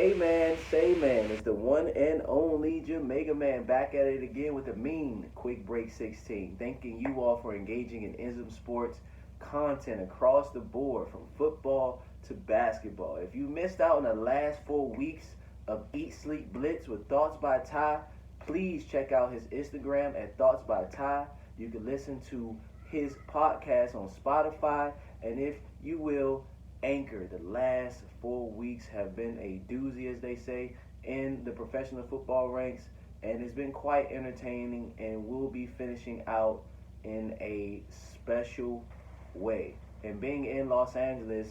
Hey man, say man, it's the one and only Jamaica man back at it again with a mean quick break 16. Thanking you all for engaging in ISM sports content across the board from football to basketball. If you missed out on the last 4 weeks of Eat Sleep Blitz with Thoughts by Ty, please check out his Instagram at Thoughts by Ty. You can listen to his podcast on Spotify, and if you will, Anchor. The last 4 weeks have been a doozy, as they say, in the professional football ranks, and it's been quite entertaining, and we'll be finishing out in a special way. And being in Los Angeles,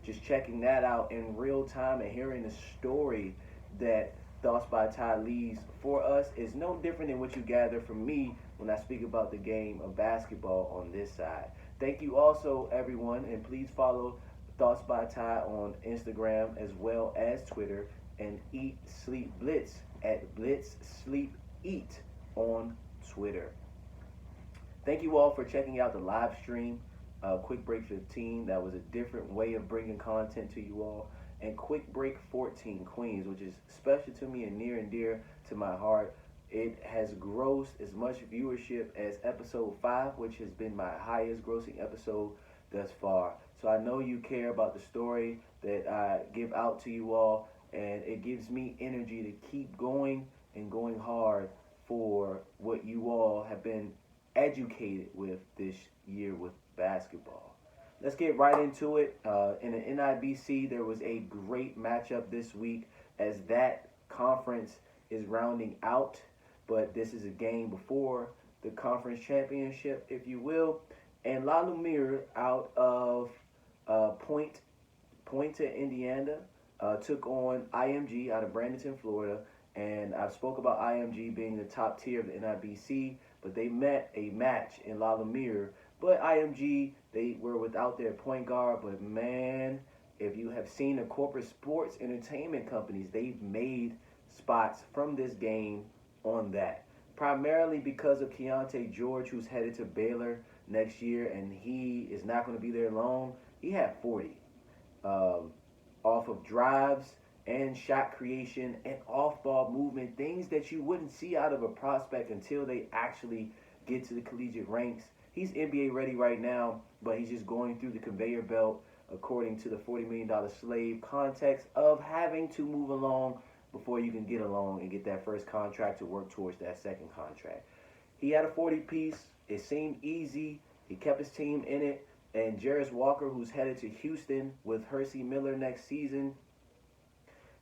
just checking that out in real time and hearing the story that Thoughts by Ty leaves for us is no different than what you gather from me when I speak about the game of basketball on this side. Thank you also, everyone, and please follow Thoughts by Ty on Instagram as well as Twitter, and Eat Sleep Blitz at Blitz Sleep Eat on Twitter. Thank you all for checking out the live stream. Quick Break 15, that was a different way of bringing content to you all. And Quick Break 14, Queens, which is special to me and near and dear to my heart. It has grossed as much viewership as episode 5, which has been my highest grossing episode thus far. So I know you care about the story that I give out to you all, and it gives me energy to keep going and going hard for what you all have been educated with this year with basketball. Let's get right into it. In the NIBC, there was a great matchup this week as that conference is rounding out, but this is a game before the conference championship, if you will. And Lumiere out of Point to Indiana took on IMG out of Bradenton, Florida. And I've spoke about IMG being the top tier of the NIBC, but they met a match in Lumiere. But IMG, they were without their point guard. But man, if you have seen the corporate sports entertainment companies, they've made spots from this game on that. Primarily because of Keontae George, who's headed to Baylor next year, and he is not going to be there long. He had 40 off of drives and shot creation and off-ball movement, things that you wouldn't see out of a prospect until they actually get to the collegiate ranks. He's NBA ready right now, but he's just going through the conveyor belt according to the $40 million slave context of having to move along before you can get along and get that first contract to work towards that second contract. He had a 40-piece. It seemed easy. He kept his team in it. And Jarris Walker, who's headed to Houston with Hersey Miller next season,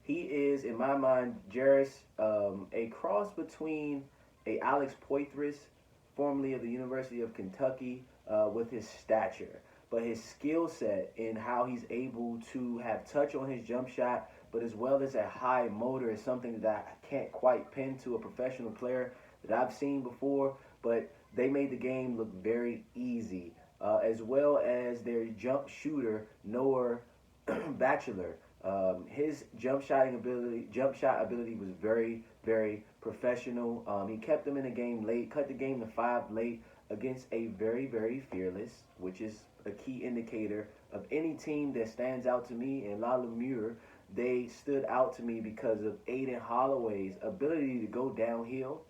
he is, in my mind, Jarris, a cross between a Alex Poitras, formerly of the University of Kentucky, with his stature. But his skill set in how he's able to have touch on his jump shot, but as well as a high motor, is something that I can't quite pin to a professional player that I've seen before. But they made the game look very easy. As well as their jump shooter, Noah Bachelor. His jump shot ability was very, very professional. He kept them in the game late, cut the game to 5 late against a very, very fearless, which is a key indicator of any team that stands out to me. And Lumiere, they stood out to me because of Aiden Holloway's ability to go downhill,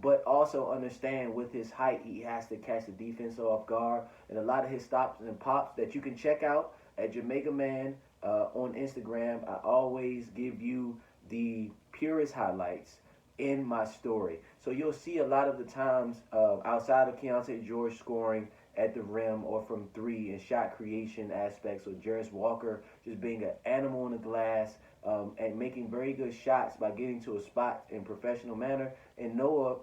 but also understand with his height, he has to catch the defense off guard. And a lot of his stops and pops that you can check out at Jamaica Man on Instagram. I always give you the purest highlights in my story. So you'll see a lot of the times outside of Keontae George scoring at the rim or from 3 and shot creation aspects, or Jarris Walker just being an animal in the glass, and making very good shots by getting to a spot in professional manner, and Noah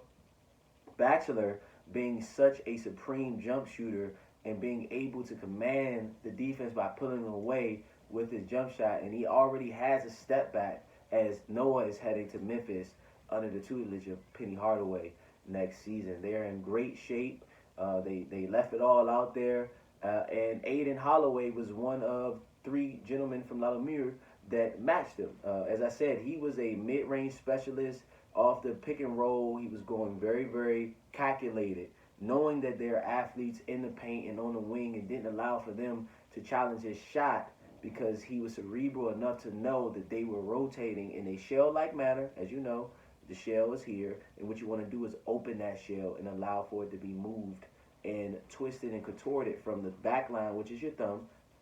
Bachelor being such a supreme jump shooter and being able to command the defense by pulling them away with his jump shot. And he already has a step back as Noah is heading to Memphis under the tutelage of Penny Hardaway next season. They're in great shape. They left it all out there. And Aiden Holloway was one of 3 gentlemen from Lumiere that matched him. As I said, he was a mid-range specialist off the pick and roll. He was going very, very calculated, knowing that there are athletes in the paint and on the wing, and didn't allow for them to challenge his shot because he was cerebral enough to know that they were rotating in a shell-like manner. As you know, the shell is here, and what you want to do is open that shell and allow for it to be moved and twisted and contorted from the back line, which is your thumb,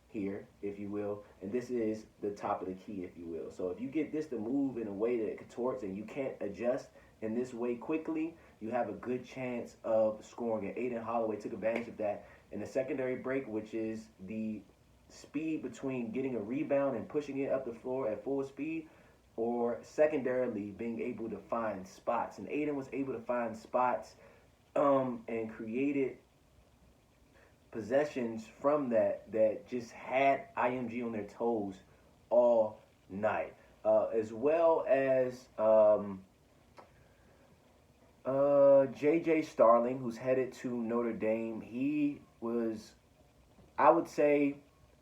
here, if you will, and this is the top of the key, if you will. So if you get this to move in a way that it contorts and you can't adjust in this way quickly, you have a good chance of scoring. And Aiden Holloway took advantage of that in the secondary break, which is the speed between getting a rebound and pushing it up the floor at full speed, or secondarily being able to find spots. And Aiden was able to find spots and created possessions from that just had IMG on their toes all night. As well as J.J. Starling, who's headed to Notre Dame. He was, I would say,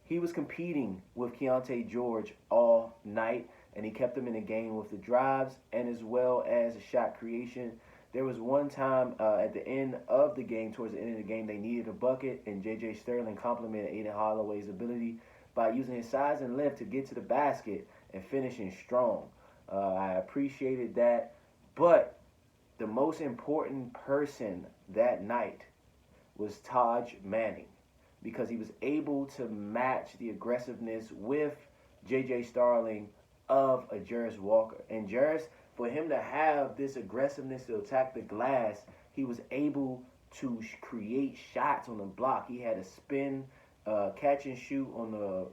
he was competing with Keontae George all night, and he kept them in the game with the drives and as well as the shot creation. There was one time at the end of the game, towards the end of the game, they needed a bucket, and J.J. Starling complimented Aiden Holloway's ability by using his size and length to get to the basket and finishing strong. I appreciated that, but the most important person that night was Taj Manning, because he was able to match the aggressiveness with J.J. Starling of a Jarris Walker. And Jarris, for him to have this aggressiveness to attack the glass, he was able to create shots on the block. He had a spin, catch and shoot on the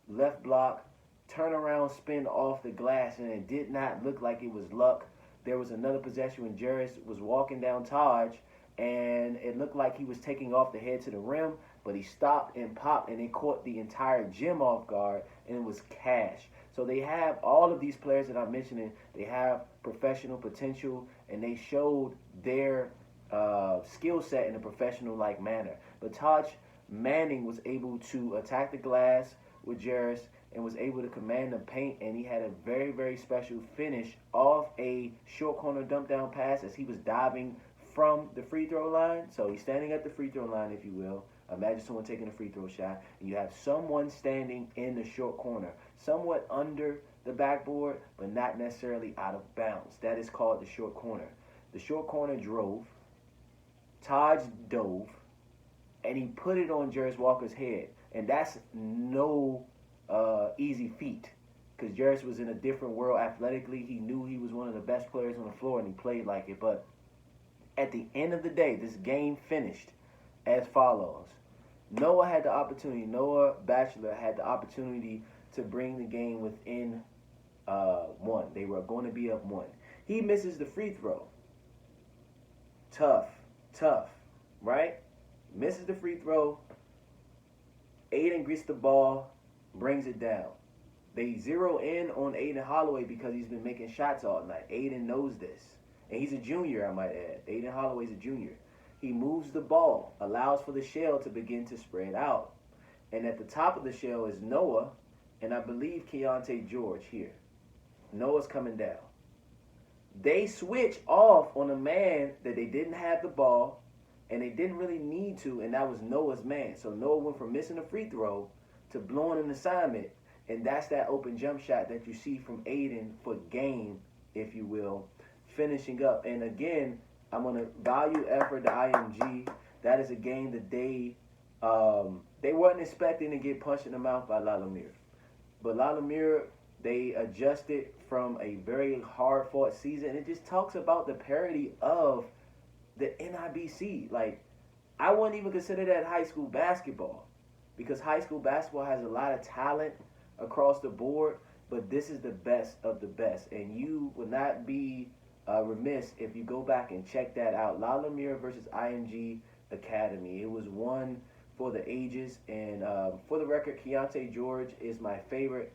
left block, turn around, spin off the glass, and it did not look like it was luck. There was another possession when Jarris was walking down Taj, and it looked like he was taking off the head to the rim, but he stopped and popped, and it caught the entire gym off guard, and it was cash. So they have all of these players that I'm mentioning, they have professional potential, and they showed their skill set in a professional-like manner. But Taj Manning was able to attack the glass with Jarris and was able to command the paint, and he had a very, very special finish off a short corner dump down pass as he was diving from the free throw line. So he's standing at the free throw line, if you will. Imagine someone taking a free throw shot, and you have someone standing in the short corner, somewhat under the backboard, but not necessarily out of bounds. That is called the short corner. The short corner drove, Taj dove, and he put it on Jarris Walker's head. And that's no easy feat, because Jarris was in a different world athletically. He knew he was one of the best players on the floor, and he played like it. But at the end of the day, this game finished as follows. Noah Bachelor had the opportunity to bring the game within one. They were going to be up one. He misses the free throw. Tough, right? Misses the free throw. Aiden gets the ball, brings it down. They zero in on Aiden Holloway because he's been making shots all night. Aiden knows this. And he's a junior, I might add. Aiden Holloway's a junior. He moves the ball, allows for the shell to begin to spread out. And at the top of the shell is Noah, and I believe Keontae George here. Noah's coming down. They switch off on a man that they didn't have the ball, and they didn't really need to, and that was Noah's man. So Noah went from missing a free throw to blowing an assignment, and that's that open jump shot that you see from Aiden for game, if you will, finishing up. And again, I'm going to value effort to IMG. That is a game that they weren't expecting to get punched in the mouth by Lumiere. But Lumiere, they adjusted from a very hard-fought season, and it just talks about the parity of the NIBC. Like, I wouldn't even consider that high school basketball, because high school basketball has a lot of talent across the board, but this is the best of the best, and you would not be remiss if you go back and check that out. Lumiere versus IMG Academy. It was one for the ages, and for the record, Keontae George is my favorite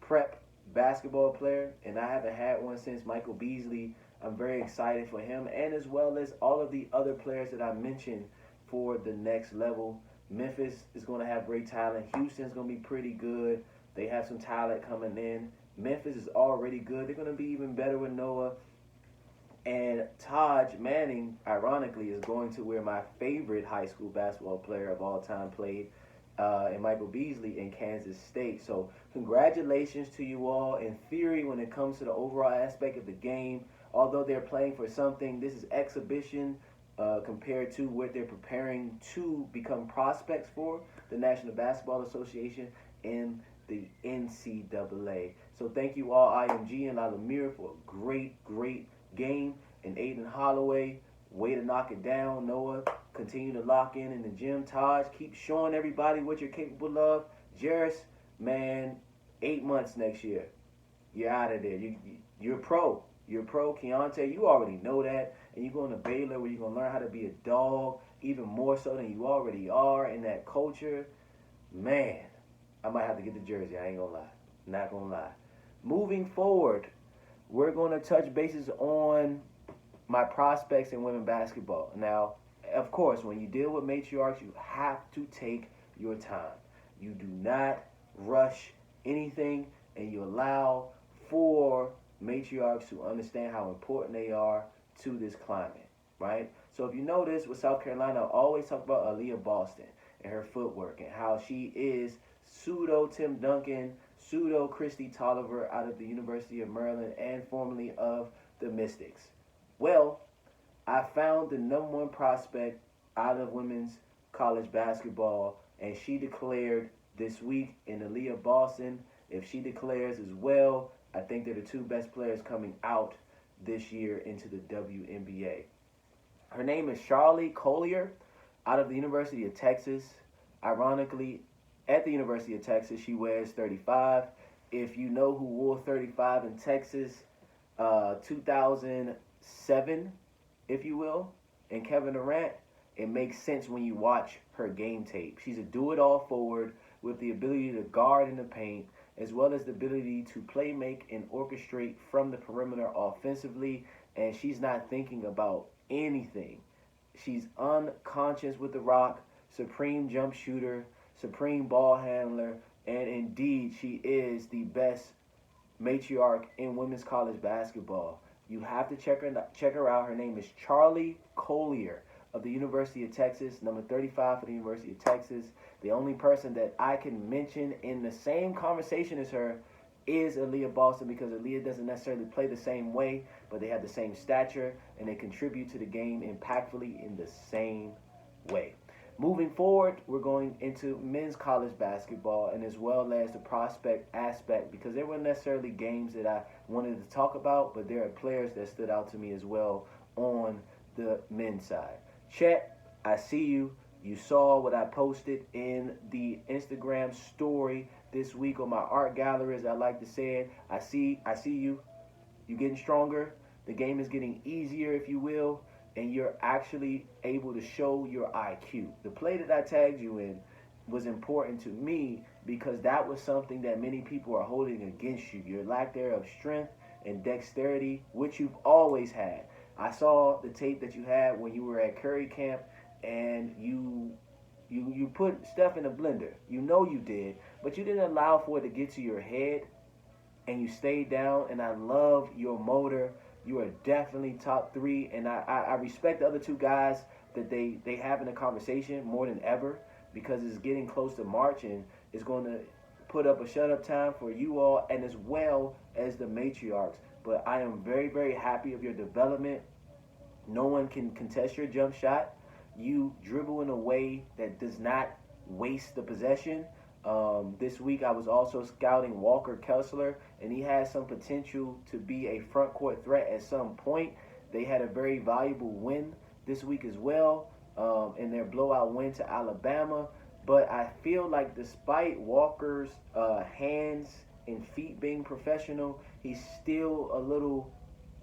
prep basketball player, and I haven't had one since Michael Beasley. I'm very excited for him, and as well as all of the other players that I mentioned for the next level. Memphis is going to have great talent. Houston's going to be pretty good. They have some talent coming in. Memphis is already good. They're going to be even better with Noah. And Taj Manning, ironically, is going to where my favorite high school basketball player of all time played. and Michael Beasley in Kansas State. So congratulations to you all. In theory, when it comes to the overall aspect of the game, although they're playing for something, this is exhibition compared to what they're preparing to become prospects for, the National Basketball Association and the NCAA. So thank you all, IMG and Lumiere, for a great game. And Aiden Holloway, way to knock it down. Noah, continue to lock in the gym. Taj, keep showing everybody what you're capable of. Jairus, man, 8 months next year. You're out of there. You're pro. You're pro. Keontae, you already know that. And you're going to Baylor where you're going to learn how to be a dog even more so than you already are in that culture. Man, I might have to get the jersey. I ain't going to lie. Not going to lie. Moving forward, we're going to touch bases on my prospects in women basketball. Now, of course, when you deal with matriarchs, you have to take your time. You do not rush anything, and you allow for matriarchs to understand how important they are to this climate, right? So if you notice with South Carolina, I always talk about Aliyah Boston and her footwork and how she is pseudo Tim Duncan, pseudo Christy Tolliver out of the University of Maryland and formerly of the Mystics. Well, I found the #1 prospect out of women's college basketball, and she declared this week in Aliyah Boston. If she declares as well, I think they're the two best players coming out this year into the WNBA. Her name is Charli Collier out of the University of Texas. Ironically, at the University of Texas, she wears 35. If you know who wore 35 in Texas, 2007, if you will, and Kevin Durant, it makes sense when you watch her game tape. She's a do-it-all forward with the ability to guard in the paint, as well as the ability to play, make, and orchestrate from the perimeter offensively, and she's not thinking about anything. She's unconscious with the rock, supreme jump shooter, supreme ball handler, and indeed, she is the best matriarch in women's college basketball. You have to check her out. Her name is Charli Collier of the University of Texas, number 35 for the University of Texas. The only person that I can mention in the same conversation as her is Aliyah Boston, because Aliyah doesn't necessarily play the same way, but they have the same stature and they contribute to the game impactfully in the same way. Moving forward, we're going into men's college basketball and as well as the prospect aspect, because there weren't necessarily games that I wanted to talk about, but there are players that stood out to me as well on the men's side. Chet, I see you. You saw what I posted in the Instagram story this week on my art gallery, as I like to say it. I see you. You're getting stronger. The game is getting easier, if you will, and you're actually able to show your IQ. The play that I tagged you in was important to me because that was something that many people are holding against you. Your lack there of strength and dexterity, which you've always had. I saw the tape that you had when you were at Curry Camp, and you put stuff in a blender. You know you did, but you didn't allow for it to get to your head, and you stayed down, and I love your motor. You are definitely top 3, and I respect the other 2 guys that they have in a conversation more than ever, because it's getting close to March, and it's going to put up a shut-up time for you all and as well as the matriarchs. But I am very, very happy of your development. No one can contest your jump shot. You dribble in a way that does not waste the possession. This week I was also scouting Walker Kessler, and he has some potential to be a front court threat at some point. They had a very valuable win this week as well in their blowout win to Alabama. But I feel like despite Walker's hands and feet being professional, he's still a little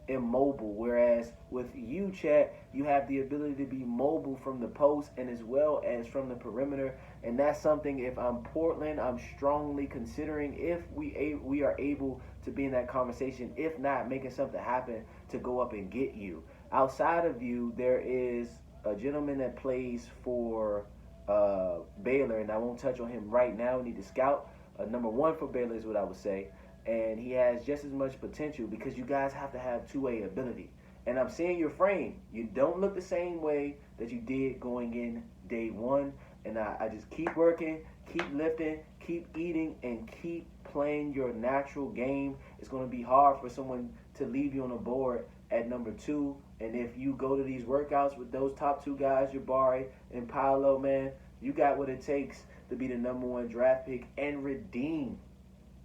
immobile, whereas with you, Chet, you have the ability to be mobile from the post and as well as from the perimeter, and that's something, if I'm Portland, I'm strongly considering if we are able to be in that conversation, if not making something happen to go up and get you. Outside of you, there is a gentleman that plays for Baylor, and I won't touch on him right now. We need to scout. Number 1 for Baylor is what I would say. And he has just as much potential because you guys have to have two-way ability. And I'm seeing your frame. You don't look the same way that you did going in day 1. And I just keep working, Keep lifting, keep eating, and keep playing your natural game. It's going to be hard for someone to leave you on the board at number 2. And if you go to these workouts with those top 2 guys, Jabari and Paolo, man, you got what it takes to be the number 1 draft pick and redeem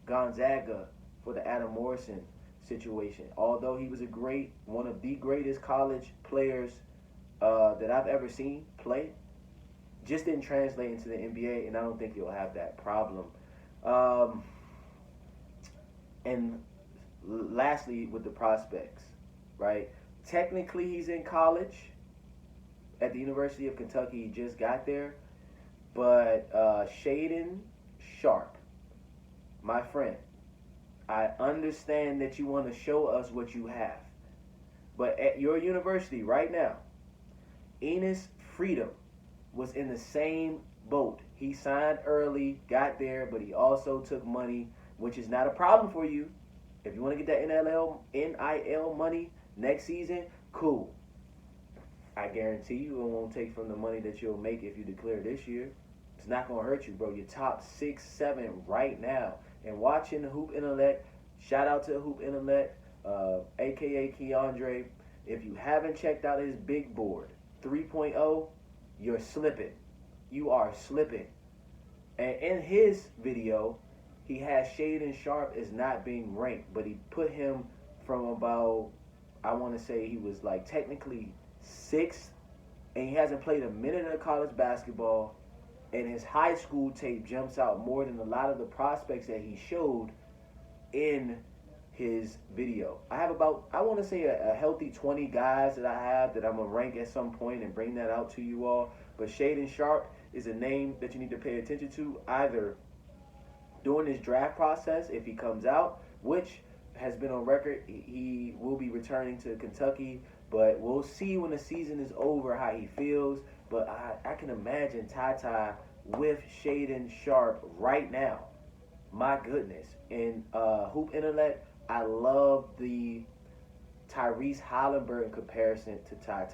Gonzaga for the Adam Morrison situation. Although he was one of the greatest college players that I've ever seen play, just didn't translate into the NBA, and I don't think he'll have that problem. And lastly, with the prospects, right? Technically, he's in college at the University of Kentucky. He just got there. But Shaden Sharp, my friend, I understand that you want to show us what you have. But at your university right now, Enes Freedom was in the same boat. He signed early, got there, but he also took money, which is not a problem for you. If you want to get that NIL money next season, cool. I guarantee you it won't take from the money that you'll make if you declare this year. It's not going to hurt you, bro. You're top 6, 7 right now. And watching the Hoop Intellect, shout out to Hoop Intellect, a.k.a. Keandre. If you haven't checked out his big board, 3.0, you're slipping. You are slipping. And in his video, he has Shaden Sharp as not being ranked, but he put him from about, I want to say he was like technically 6th, and he hasn't played a minute of college basketball, and his high school tape jumps out more than a lot of the prospects that he showed in his video. I have about, I want to say a healthy 20 guys that I have that I'm going to rank at some point and bring that out to you all. But Shaden Sharp is a name that you need to pay attention to, either during this draft process, if he comes out, which has been on record, he will be returning to Kentucky, but we'll see when the season is over how he feels. But I can imagine Ty with Shaden Sharp right now. My goodness. And Hoop Intellect, I love the Tyrese Halliburton comparison to Ty.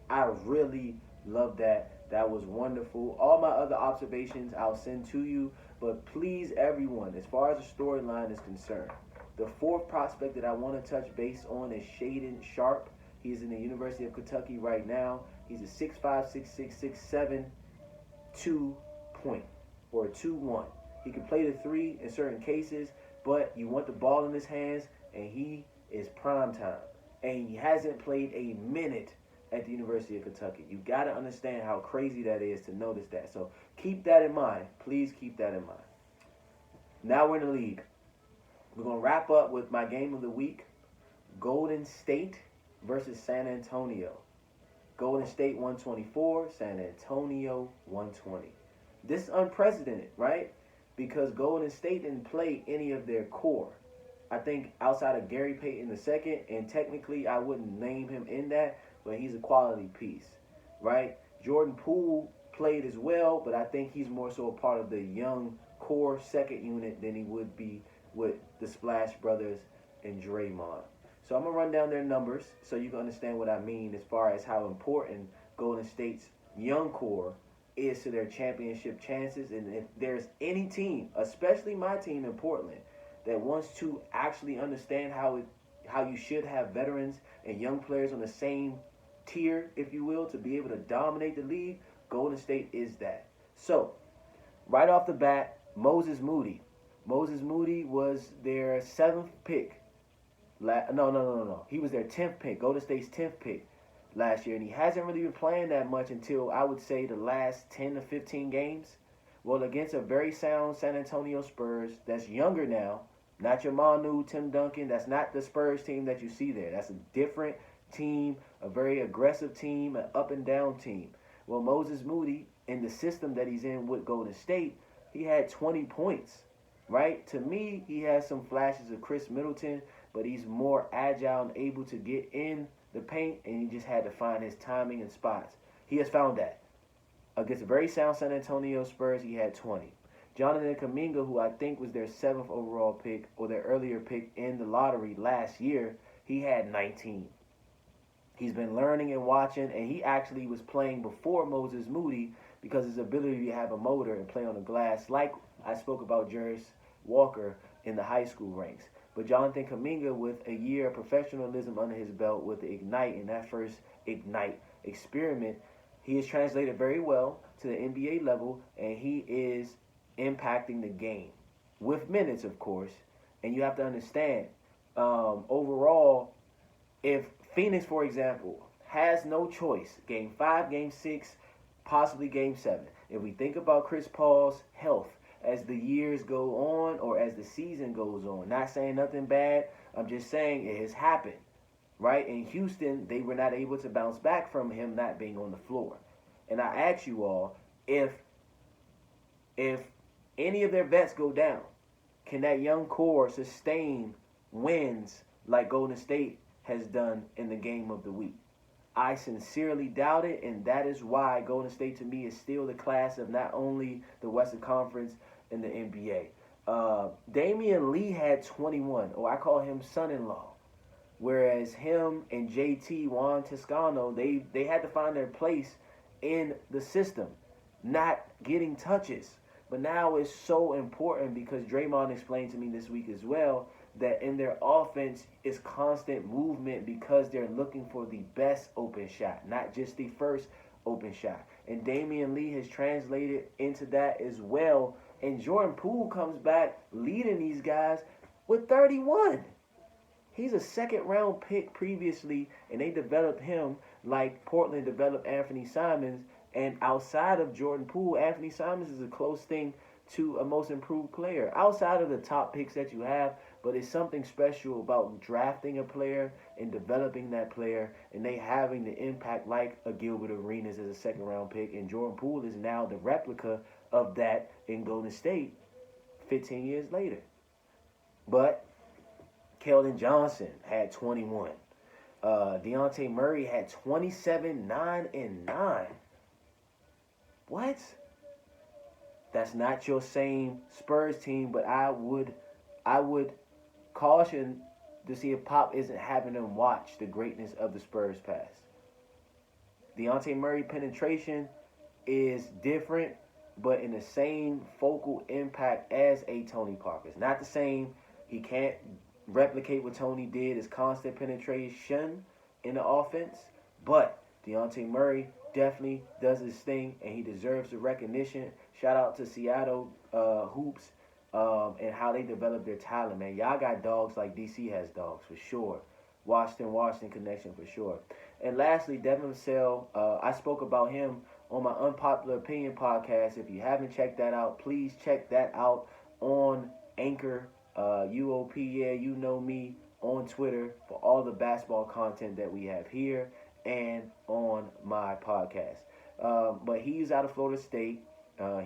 I really love that. That was wonderful. All my other observations I'll send to you. But please, everyone, as far as the storyline is concerned, the 4th prospect that I want to touch base on is Shaden Sharp. He's in the University of Kentucky right now. He's a 6'5", 6'6", 6'7", 2-point or a 2-1. He can play the 3 in certain cases, but you want the ball in his hands, and he is prime time. And he hasn't played a minute at the University of Kentucky. You got to understand how crazy that is to notice that. So keep that in mind. Please keep that in mind. Now we're in the league. We're going to wrap up with my game of the week, Golden State versus San Antonio. Golden State 124, San Antonio 120. This is unprecedented, right? Because Golden State didn't play any of their core. I think outside of Gary Payton II, and technically I wouldn't name him in that, but he's a quality piece, right? Jordan Poole played as well, but I think he's more so a part of the young core second unit than he would be with the Splash Brothers and Draymond. So I'm going to run down their numbers so you can understand what I mean as far as how important Golden State's young core is to their championship chances. And if there's any team, especially my team in Portland, that wants to actually understand how you should have veterans and young players on the same tier, if you will, to be able to dominate the league, Golden State is that. So, right off the bat, Moses Moody. Moses Moody was their 7th pick. No. He was their 10th pick, Golden State's 10th pick last year. And he hasn't really been playing that much until, I would say, the last 10 to 15 games. Well, against a very sound San Antonio Spurs that's younger now, not your Manu, Tim Duncan. That's not the Spurs team that you see there. That's a different team, a very aggressive team, an up-and-down team. Well, Moses Moody, in the system that he's in with Golden State, he had 20 points, right? To me, he has some flashes of Chris Middleton, but he's more agile and able to get in the paint, and he just had to find his timing and spots. He has found that. Against a very sound San Antonio Spurs, he had 20. Jonathan Caminga, who I think was their 7th overall pick or their earlier pick in the lottery last year, he had 19. He's been learning and watching, and he actually was playing before Moses Moody because his ability to have a motor and play on the glass, like I spoke about Jarius Walker in the high school ranks. But Jonathan Caminga, with a year of professionalism under his belt with the Ignite, in that first Ignite experiment, he is translated very well to the NBA level, and he is impacting the game with minutes, of course. And you have to understand, overall, if Phoenix, for example, has no choice, game 5, game 6, possibly game 7, if we think about Chris Paul's health as the years go on or as the season goes on, not saying nothing bad, I'm just saying it has happened, right? In Houston, they were not able to bounce back from him not being on the floor. And I ask you all, if any of their vets go down, can that young core sustain wins like Golden State has done in the game of the week? I sincerely doubt it, and that is why Golden State to me is still the class of not only the Western Conference and the NBA. Damian Lee had 21, or I call him son-in-law, whereas him and JT, Juan Toscano, they had to find their place in the system, not getting touches. But now it's so important because Draymond explained to me this week as well that in their offense is constant movement because they're looking for the best open shot, not just the first open shot. And Damian Lee has translated into that as well. And Jordan Poole comes back leading these guys with 31. He's a second-round pick previously, and they developed him like Portland developed Anthony Simons. And outside of Jordan Poole, Anthony Simons is a close thing to a most improved player. Outside of the top picks that you have, but it's something special about drafting a player and developing that player, and they having the impact like a Gilbert Arenas as a second-round pick, and Jordan Poole is now the replica of that in Golden State 15 years later. But Keldon Johnson had 21. Dejounte Murray had 27, 9, and 9. What? That's not your same Spurs team, but I would caution to see if Pop isn't having them watch the greatness of the Spurs past. Dejounte Murray penetration is different, but in the same focal impact as a Tony Parker. It's not the same. He can't replicate what Tony did, his constant penetration in the offense, but Dejounte Murray definitely does his thing, and he deserves the recognition. Shout out to Seattle Hoops and how they develop their talent, man. Y'all got dogs like DC has dogs, for sure. Washington connection, for sure. And lastly, Devin Vassell, I spoke about him on my Unpopular Opinion podcast. If you haven't checked that out, please check that out on Anchor, UOP, yeah, you know me, on Twitter for all the basketball content that we have here and on my podcast. But he's out of Florida State.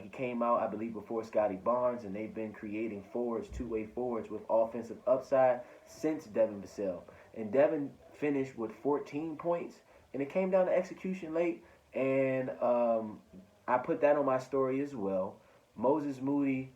He came out, I believe, before Scotty Barnes, and they've been creating forwards, two-way forwards with offensive upside since Devin Vassell. And Devin finished with 14 points, and it came down to execution late, and I put that on my story as well. Moses Moody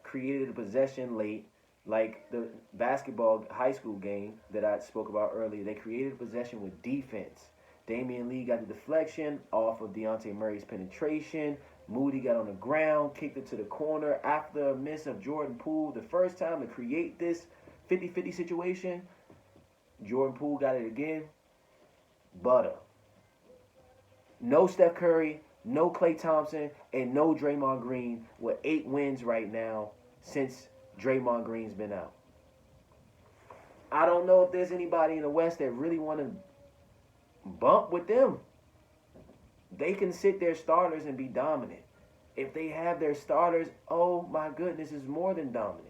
created a possession late, like the basketball high school game that I spoke about earlier. They created a possession with defense. Damian Lee got the deflection off of Dejounte Murray's penetration. Moody got on the ground, kicked it to the corner after a miss of Jordan Poole. The first time to create this 50-50 situation, Jordan Poole got it again. Butter. No Steph Curry, no Klay Thompson, and no Draymond Green with 8 wins right now since Draymond Green's been out. I don't know if there's anybody in the West that really want to bump with them. They can sit their starters and be dominant. If they have their starters, oh my goodness, it's more than dominant.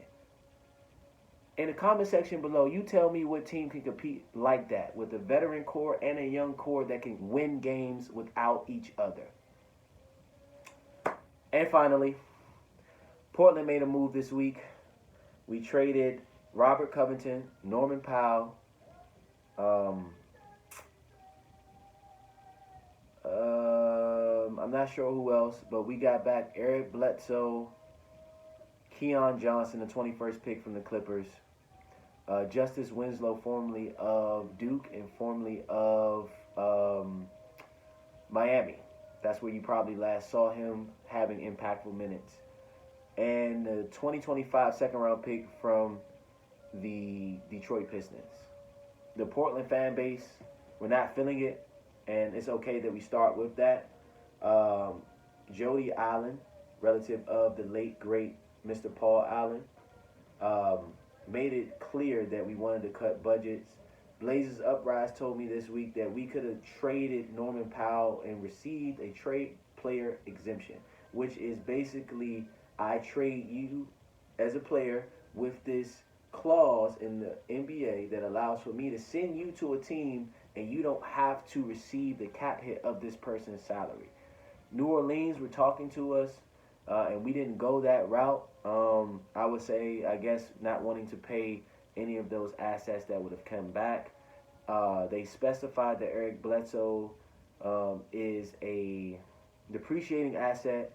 In the comment section below, you tell me what team can compete like that with a veteran core and a young core that can win games without each other. And finally, Portland made a move this week. We traded Robert Covington, Norman Powell, I'm not sure who else, but we got back Eric Bledsoe, Keon Johnson, the 21st pick from the Clippers, Justice Winslow, formerly of Duke and formerly of Miami. That's where you probably last saw him having impactful minutes. And the 2025 second round pick from the Detroit Pistons. The Portland fan base, we're not feeling it, and it's okay that we start with that. Jody Allen, relative of the late, great Mr. Paul Allen, made it clear that we wanted to cut budgets. Blazers Uprise told me this week that we could have traded Norman Powell and received a trade player exemption, which is basically I trade you as a player with this clause in the NBA that allows for me to send you to a team and you don't have to receive the cap hit of this person's salary. New Orleans were talking to us, and we didn't go that route. I would say, I guess, not wanting to pay any of those assets that would have come back. They specified that Eric Bledsoe is a depreciating asset.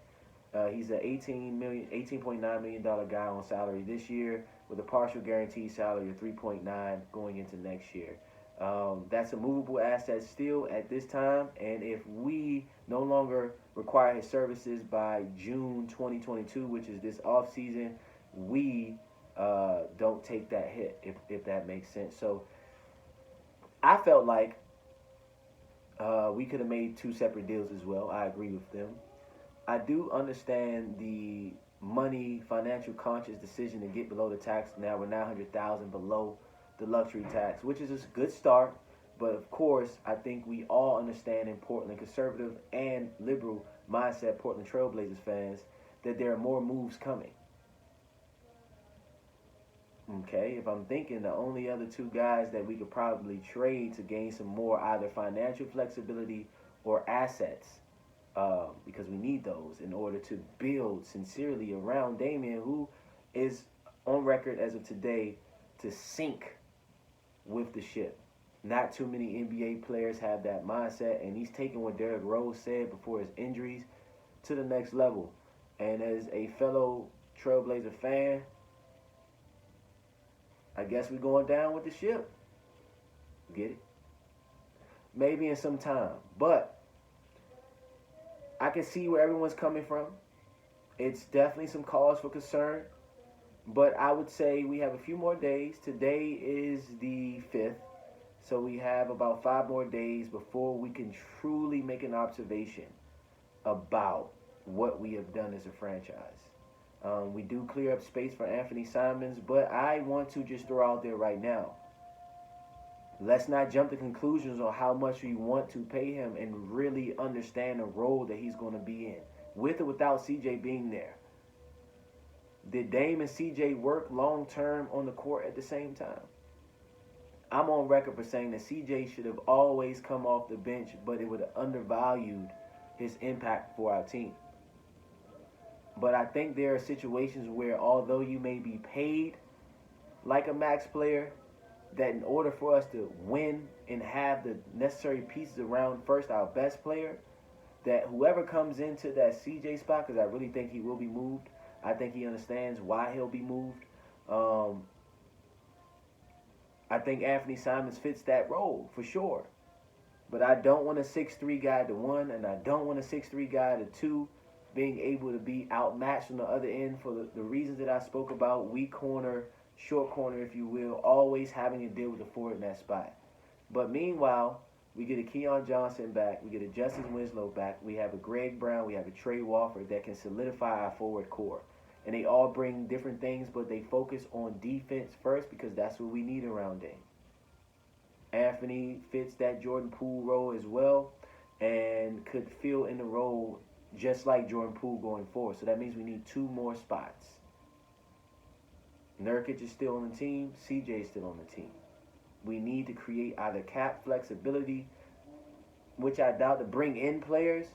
He's an $18.9 million guy on salary this year with a partial guaranteed salary of $3.9 going into next year. That's a movable asset still at this time, and if we no longer require his services by June 2022, which is this offseason, we don't take that hit, if that makes sense. So I felt like we could have made two separate deals as well. I agree with them. I do understand the financial conscious decision to get below the tax. Now we're $900,000 below the luxury tax, which is a good start. But of course, I think we all understand in Portland, conservative and liberal mindset, Portland Trailblazers fans, that there are more moves coming. Okay, if I'm thinking the only other two guys that we could probably trade to gain some more either financial flexibility or assets, because we need those in order to build sincerely around Damian, who is on record as of today to sink with the ship. Not too many NBA players have that mindset, and he's taking what Derrick Rose said before his injuries to the next level. And as a fellow Trailblazer fan, I guess we're going down with the ship. Get it? Maybe in some time. But I can see where everyone's coming from. It's definitely some cause for concern. But I would say we have a few more days. Today is the 5th. So we have about 5 more days before we can truly make an observation about what we have done as a franchise. We do clear up space for Anthony Simons, but I want to just throw out there right now, let's not jump to conclusions on how much we want to pay him and really understand the role that he's going to be in, with or without CJ being there. Did Dame and CJ work long term on the court at the same time? I'm on record for saying that CJ should have always come off the bench, but it would have undervalued his impact for our team. But I think there are situations where, although you may be paid like a max player, that in order for us to win and have the necessary pieces around first our best player, that whoever comes into that CJ spot, because I really think he will be moved, I think he understands why he'll be moved. I think Anthony Simons fits that role for sure. But I don't want a 6'3" guy to 1, and I don't want a 6'3" guy to 2 being able to be outmatched on the other end for the reasons that I spoke about, weak corner, short corner, if you will, always having to deal with the forward in that spot. But meanwhile, we get a Keon Johnson back, we get a Justice Winslow back, we have a Greg Brown, we have a Trey Wofford that can solidify our forward core. And they all bring different things, but they focus on defense first because that's what we need around Dame. Anthony fits that Jordan Poole role as well and could fill in the role just like Jordan Poole going forward. So that means we need 2 more spots. Nurkic is still on the team. CJ is still on the team. We need to create either cap flexibility, which I doubt, to bring in players,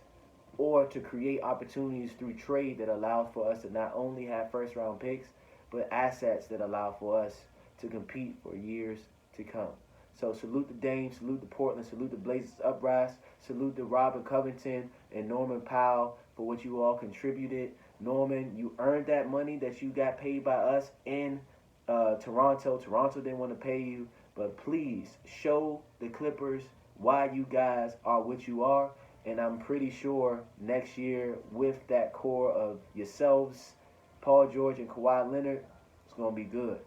or to create opportunities through trade that allows for us to not only have first-round picks, but assets that allow for us to compete for years to come. So salute the Dame, salute the Portland, salute the Blazers Uprise, salute the Robert Covington and Norman Powell for what you all contributed. Norman, you earned that money that you got paid by us in Toronto. Toronto didn't want to pay you, but please show the Clippers why you guys are what you are. And I'm pretty sure next year, with that core of yourselves, Paul George and Kawhi Leonard, it's going to be good.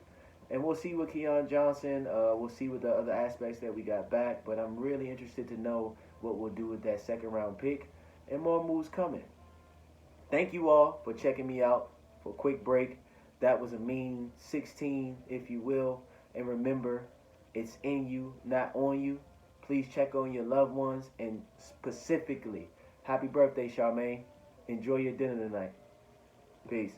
And we'll see with Keon Johnson. We'll see with the other aspects that we got back. But I'm really interested to know what we'll do with that second round pick. And more moves coming. Thank you all for checking me out for a quick break. That was a mean 16, if you will. And remember, it's in you, not on you. Please check on your loved ones. And specifically, happy birthday, Charmaine. Enjoy your dinner tonight. Peace.